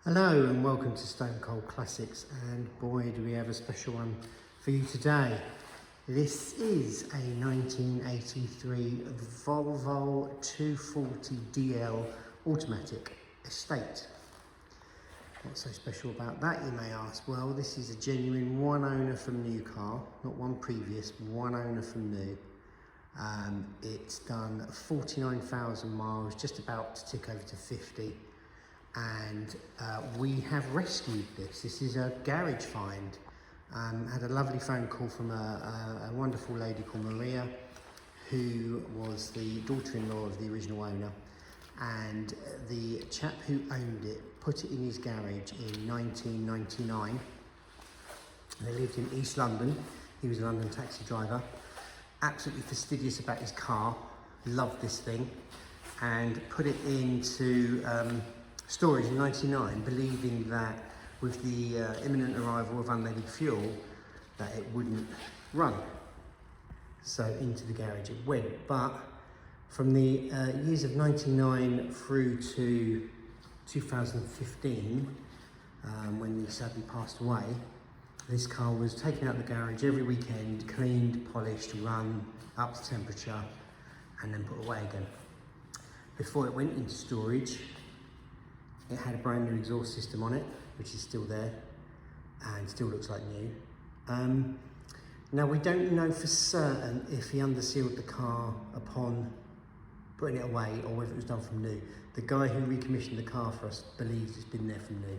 Hello and welcome to Stone Cold Classics, and boy do we have a special one for you today. This is a 1983 Volvo 240DL automatic estate. What's so special about that, you may ask? Well, this is a genuine one owner from new car, not one previous, one owner from new. It's done 49,000 miles, just about to tick over to 50. And we have rescued this. This is a garage find. Had a lovely phone call from a wonderful lady called Maria, who was the daughter-in-law of the original owner. And the chap who owned it put it in his garage in 1999. They lived in East London. He was a London taxi driver. Absolutely fastidious about his car. Loved this thing. And put it into storage in '99, believing that with the imminent arrival of unleaded fuel that it wouldn't run. So into the garage it went. But from the years of 99 through to 2015, when he sadly passed away, this car was taken out of the garage every weekend, cleaned, polished, run up to temperature, and then put away again. Before it went into storage, it had a brand new exhaust system on it, which is still there and still looks like new. Now we don't know for certain if he undersealed the car upon putting it away or whether it was done from new. The guy who recommissioned the car for us believes it's been there from new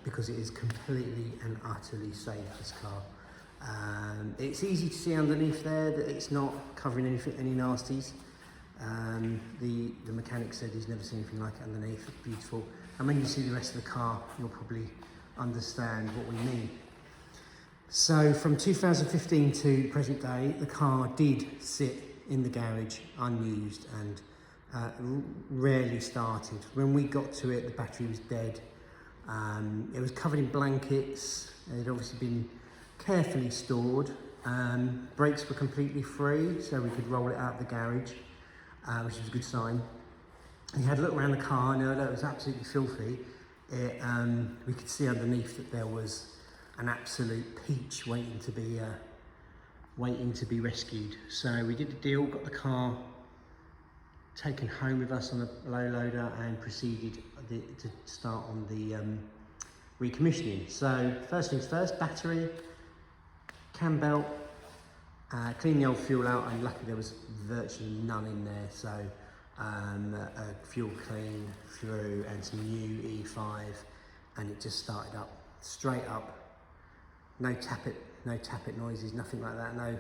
because it is completely and utterly safe, this car. It's easy to see underneath there that it's not covering any nasties. The mechanic said he's never seen anything like it underneath. It's beautiful. And when you see the rest of the car, you'll probably understand what we mean. So from 2015 to present day, the car did sit in the garage unused and rarely started. When we got to it, the battery was dead. It was covered in blankets. It had obviously been carefully stored. Brakes were completely free, so we could roll it out of the garage, which was a good sign. We had a look around the car, and it was absolutely filthy. We could see underneath that there was an absolute peach waiting to be rescued. So we did the deal, got the car taken home with us on a low loader, and proceeded to start on the recommissioning. So first things first, battery, cam belt, clean the old fuel out, and luckily there was virtually none in there. So fuel clean through and some new E5, and it just started up straight up. No tap it noises, nothing like that. No,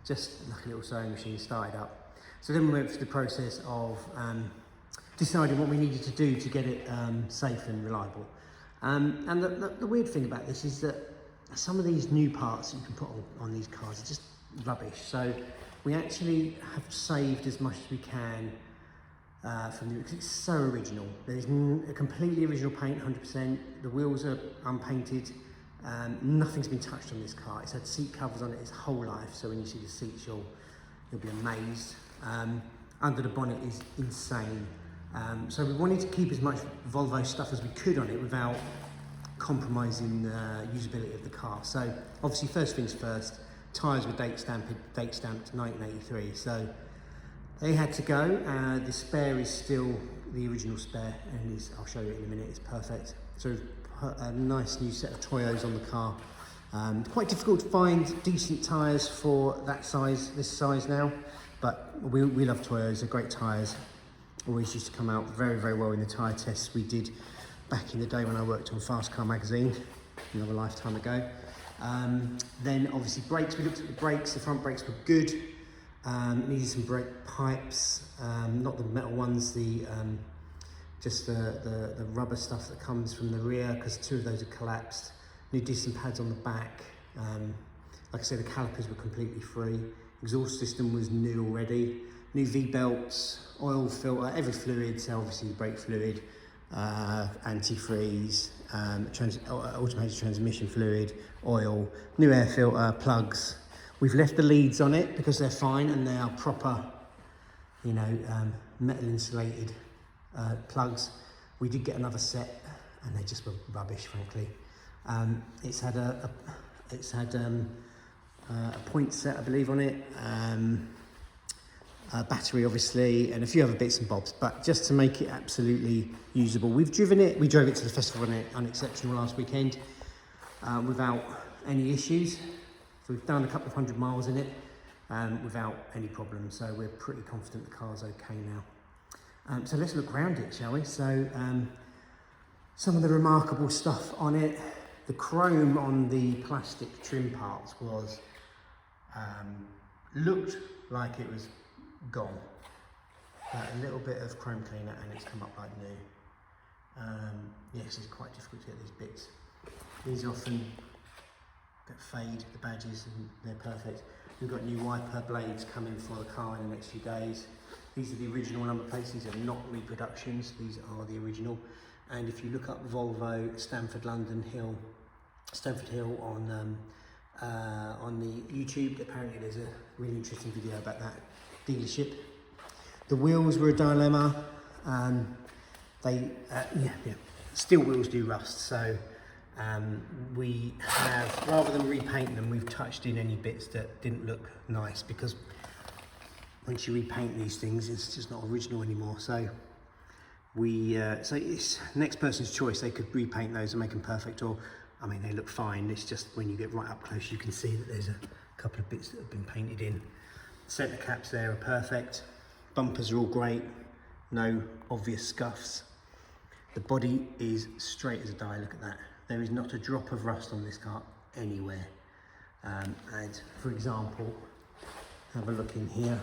just like a little sewing machine started up. So then we went through the process of deciding what we needed to do to get it safe and reliable. And the weird thing about this is that some of these new parts that you can put on these cars are just rubbish. So we actually have saved as much as we can because it's so original. There's a completely original paint, 100%. The wheels are unpainted. Nothing's been touched on this car. It's had seat covers on it its whole life, so when you see the seats, you'll be amazed. Under the bonnet is insane. So we wanted to keep as much Volvo stuff as we could on it without compromising the usability of the car. So obviously, first things first, tyres were date stamped 1983. So they had to go. The spare is still the original spare, and I'll show you in a minute, it's perfect. So we've put a nice new set of Toyos on the car. Quite difficult to find decent tyres for that size, this size now, but we love Toyos, they're great tyres. Always used to come out very, very well in the tyre tests we did back in the day when I worked on Fast Car magazine, another lifetime ago. Then obviously brakes, we looked at the brakes, the front brakes were good. Needed some brake pipes, not the metal ones, just the rubber stuff that comes from the rear, because two of those had collapsed. Needed some pads on the back. Like I said, the calipers were completely free. Exhaust system was new already. New V-belts, oil filter, every fluid, so obviously the brake fluid, antifreeze, automated transmission fluid, oil, new air filter, plugs. We've left the leads on it because they're fine and they are proper, metal insulated plugs. We did get another set and they just were rubbish, frankly. It's had a point set, I believe, on it, a battery obviously, and a few other bits and bobs, but just to make it absolutely usable. We drove it to the festival on Exceptional last weekend without any issues. So we've done a couple of 100 miles in it without any problems, so we're pretty confident the car's okay now. So let's look around it, shall we? So some of the remarkable stuff on it, the chrome on the plastic trim parts was looked like it was gone. A little bit of chrome cleaner and it's come up like new. Yes, it's quite difficult to get these bits. These often get fade, the badges, and they're perfect. We've got new wiper blades coming for the car in the next few days. These are the original number plates, these are not reproductions, these are the original. And if you look up Volvo Stamford Hill on the YouTube, apparently there's a really interesting video about that dealership. The wheels were a dilemma. Steel wheels do rust, so we have, rather than repaint them, we've touched in any bits that didn't look nice, because once you repaint these things, it's just not original anymore. So so it's next person's choice. They could repaint those and make them perfect, or I mean, they look fine. It's just when you get right up close, you can see that there's a couple of bits that have been painted in. Centre caps there are perfect. Bumpers are all great. No obvious scuffs. The body is straight as a die. Look at that. There is not a drop of rust on this car anywhere. And for example, have a look in here.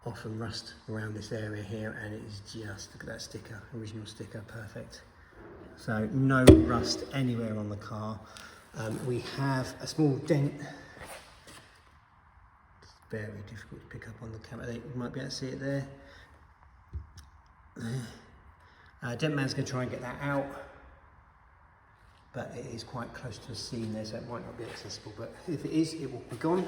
Often rust around this area here, and it is just, look at that sticker, original sticker, perfect. So no rust anywhere on the car. We have a small dent. It's very difficult to pick up on the camera. You might be able to see it there. Dent man's going to try and get that out, but it is quite close to the seam there, so it might not be accessible, but if it is, it will be gone.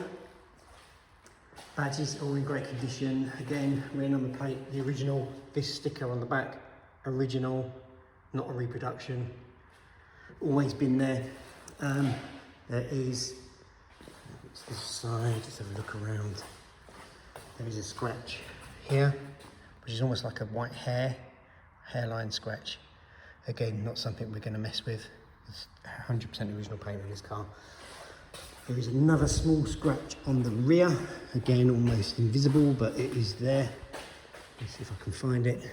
Badges all in great condition. Again, rear number plate, the original. This sticker on the back, original, not a reproduction. Always been there. There is, what's this side? Let's have a look around. There is a scratch here, which is almost like a white hairline scratch. Again, not something we're going to mess with. It's 100% original paint in this car. There is another small scratch on the rear, again almost invisible, but it is there. Let's see if I can find it.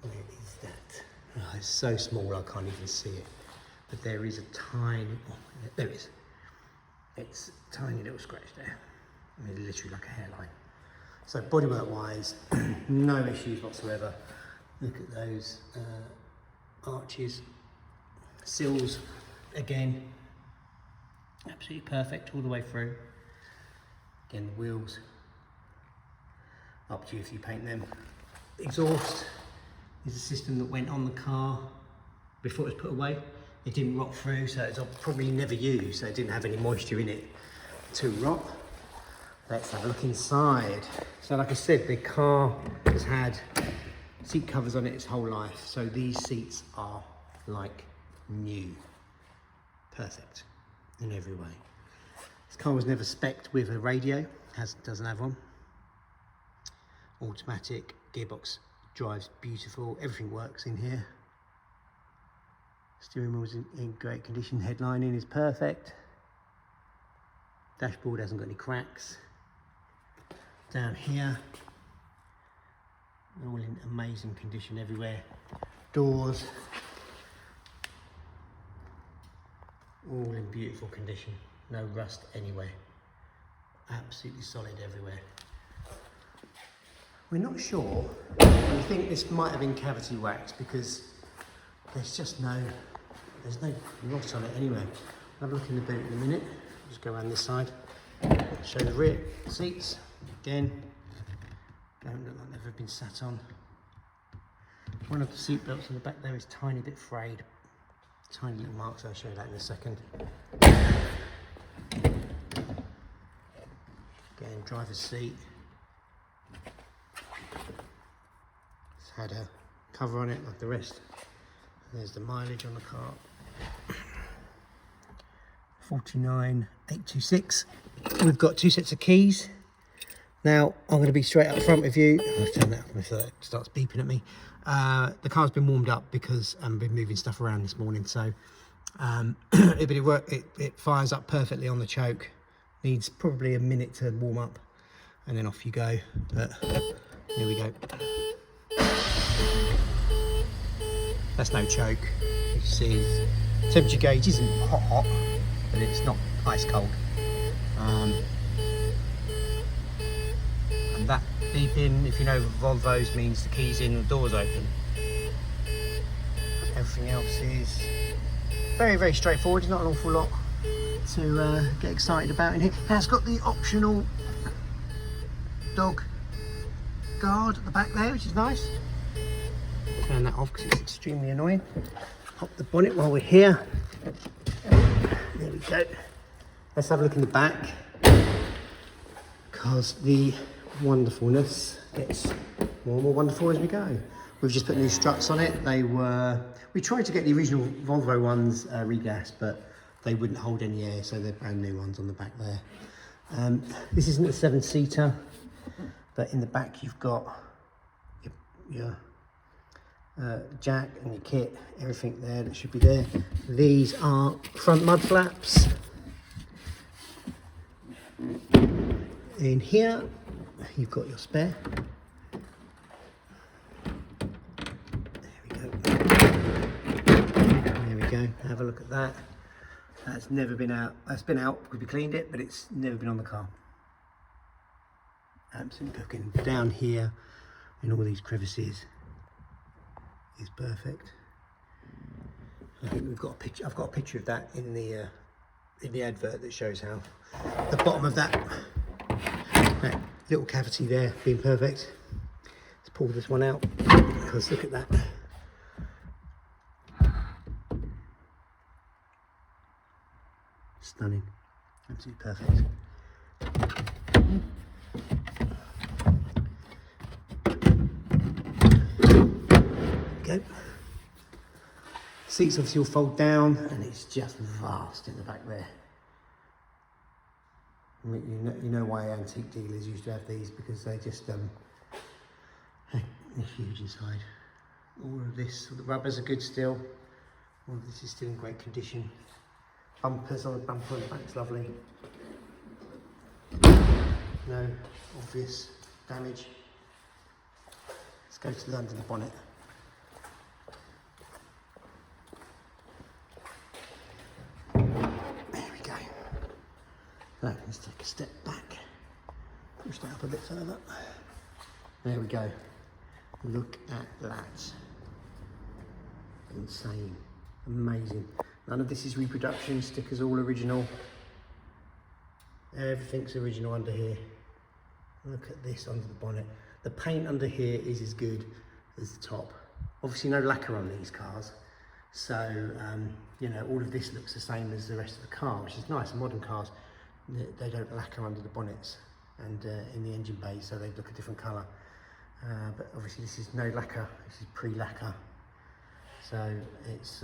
Where is that? Oh, it's so small I can't even see it. But there is a tiny, there it is. It's a tiny little scratch there. I mean, literally like a hairline. So bodywork wise, no issues whatsoever. Look at those arches, sills. Again, absolutely perfect all the way through. Again, the wheels, up to you if you paint them. Exhaust is a system that went on the car before it was put away. It didn't rot through, so it's probably never used, so it didn't have any moisture in it to rot. Let's have a look inside. So like I said, the car has had seat covers on it its whole life, so these seats are like new. Perfect in every way. This car was never spec'd with a radio, doesn't have one. Automatic, gearbox drives beautiful, everything works in here. Steering wheel's in great condition, headlining is perfect. Dashboard hasn't got any cracks. Down here, all in amazing condition everywhere. Doors, all in beautiful condition, no rust anywhere, absolutely solid everywhere. We're not sure, we think this might have been cavity waxed because there's no rot on it anyway. I'll have a look in the boot in a minute. Just go around this side, show the rear seats. Again, don't look like they've ever been sat on. One of the seat belts in the back there is a tiny bit frayed. Tiny little marks, I'll show you that in a second. Again, driver's seat. It's had a cover on it like the rest. There's the mileage on the car. 49,826. We've got 2 sets of keys. Now, I'm going to be straight up front with you. I'll turn that off before it starts beeping at me. The car's been warmed up because I've been moving stuff around this morning, so it fires up perfectly on the choke. Needs probably a minute to warm up, and then off you go. But here we go. That's no choke. You see, temperature gauge isn't hot, but it's not ice cold. And that beeping, if you know Volvos, means the key's in, the door's open. Everything else is very, very straightforward. There's not an awful lot to get excited about in here. Now it's got the optional dog guard at the back there, which is nice. Turn that off because it's extremely annoying. Pop the bonnet while we're here. There we go. Let's have a look in the back, because the wonderfulness gets more and more wonderful as we go. We've just put new struts on it. We tried to get the original Volvo ones regassed, but they wouldn't hold any air, so they're brand new ones on the back there. This isn't a 7-seater, but in the back you've got your jack and your kit, everything there that should be there. These are front mud flaps. In here you've got your spare. There we go. Have a look at that. That's never been out. That's been out because we cleaned it, but it's never been on the car. Absolutely cooking. Down here in all these crevices is perfect. I think we've got a picture. I've got a picture of that in the advert that shows how the bottom of that little cavity there being perfect. Let's pull this one out because look at that. Stunning, absolutely perfect. Go. Seats obviously will fold down, and it's just vast in the back there. I mean, you know why antique dealers used to have these, because they just they're huge inside. All of this, the rubbers are good still. All of this is still in great condition. Bumpers on the bumper on the back's lovely. No obvious damage. Let's go to the under the bonnet. There we go. So let's take a step back. Push that up a bit further. There we go. Look at that. Insane. Amazing. None of this is reproduction, stickers all original. Everything's original under here. Look at this under the bonnet. The paint under here is as good as the top. Obviously no lacquer on these cars. So, you know, all of this looks the same as the rest of the car, which is nice. And modern cars, they don't lacquer under the bonnets and in the engine bay, so they look a different colour. But obviously this is no lacquer, this is pre-lacquer. So it's,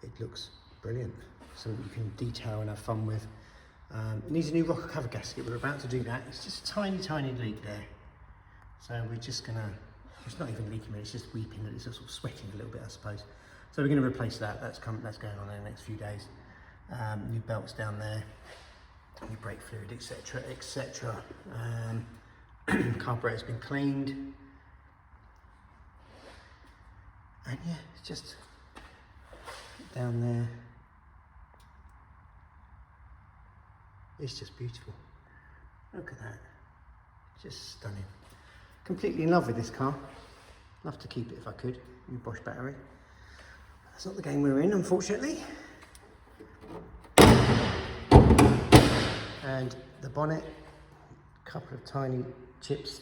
it looks brilliant. Something you can detail and have fun with. It needs a new rocker cover gasket. We're about to do that. It's just a tiny, tiny leak there. So we're just gonna, it's not even leaking, it's just weeping, it's just sort of sweating a little bit, I suppose. So we're gonna replace that. That's going on in the next few days. New belts down there, new brake fluid, etc., etc. Carburetor's been cleaned. And yeah, it's just down there. It's just beautiful. Look at that. Just stunning. Completely in love with this car. Love to keep it if I could. New Bosch battery. That's not the game we're in, unfortunately. And the bonnet, a couple of tiny chips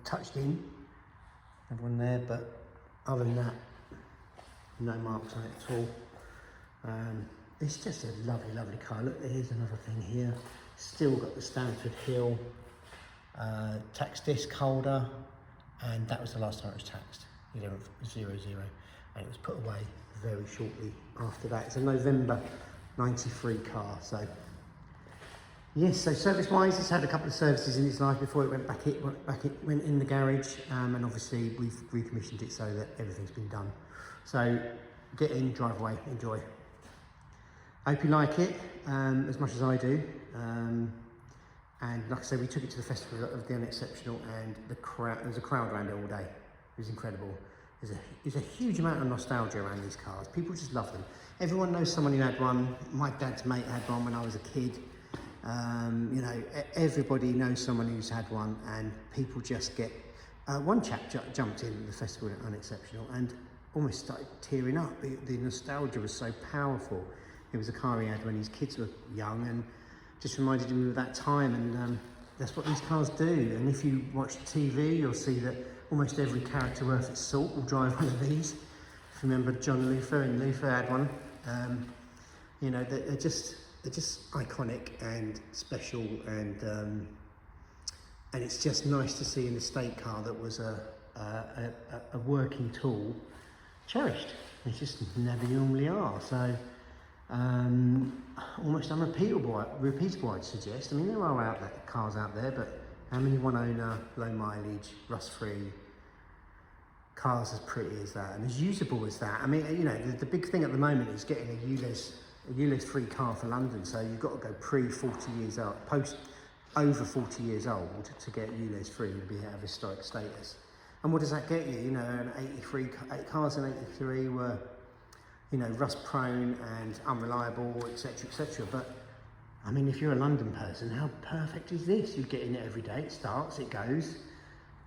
touched in. Everyone there, but other than that, no marks on it at all. It's just a lovely, lovely car. Look, here's another thing here. Still got the Stanford Hill tax disc holder, and that was the last time it was taxed, 1100, and it was put away very shortly after that. It's a November 93 car. So yes, so service wise, it's had a couple of services in its life before it went in the garage, and obviously we've recommissioned it so that everything's been done. So get in, drive away, enjoy. I hope you like it as much as I do. And like I said, we took it to the Festival of the Unexceptional, and there was a crowd around it all day. It was incredible. There's a huge amount of nostalgia around these cars. People just love them. Everyone knows someone who had one. My dad's mate had one when I was a kid. You know, everybody knows someone who's had one, and people just get... one chap jumped in at the Festival of the Unexceptional and almost started tearing up. The nostalgia was so powerful. It was a car he had when his kids were young, and just reminded him of that time, and that's what these cars do. And if you watch the TV, you'll see that almost every character worth its salt will drive one of these. If you remember John Luther, and Luther had one. You know, they're just iconic and special, and it's just nice to see an estate car that was a working tool cherished. They just never normally are. So almost unrepeatable, I'd suggest. I mean, there are cars out there, but how many one owner, low mileage, rust free cars as pretty as that and as usable as that? I mean, you know, the big thing at the moment is getting a ULEZ free car for London. So you've got to go pre 40 years old, post over 40 years old to get ULEZ free and be out of historic status. And what does that get you? You know, an 83 cars in 83 were, you know, rust prone and unreliable, etc., etc. But I mean, if you're a London person, how perfect is this? You get in it every day, it starts, it goes,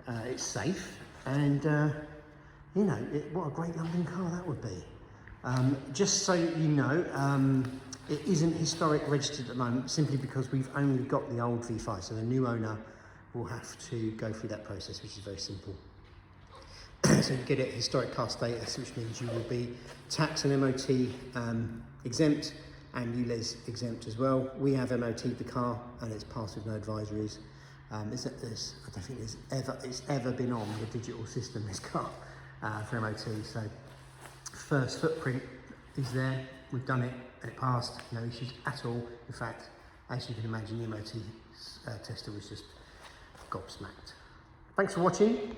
it's safe, and you know, what a great London car that would be. Just so you know, it isn't historic registered at the moment, simply because we've only got the old V5, so the new owner will have to go through that process, which is very simple. So you get it historic car status, which means you will be tax and MOT exempt, and ULEZ exempt as well. We have MOT'd the car, and it's passed with no advisories. I don't think it's ever been on the digital system, this car, for MOT. So first footprint is there, we've done it, and it passed, no issues at all. In fact, as you can imagine, the MOT tester was just gobsmacked. Thanks for watching.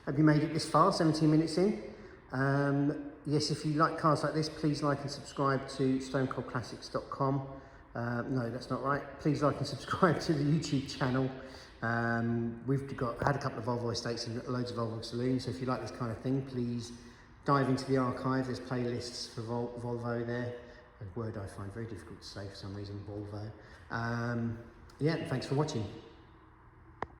Hope you made it this far, 17 minutes in. Yes, if you like cars like this, please like and subscribe to stonecoldclassics.com. No, that's not right. Please like and subscribe to the YouTube channel. We've had a couple of Volvo estates and loads of Volvo saloons, so if you like this kind of thing, please dive into the archive. There's playlists for Volvo there. A word I find very difficult to say for some reason, Volvo. Yeah, thanks for watching.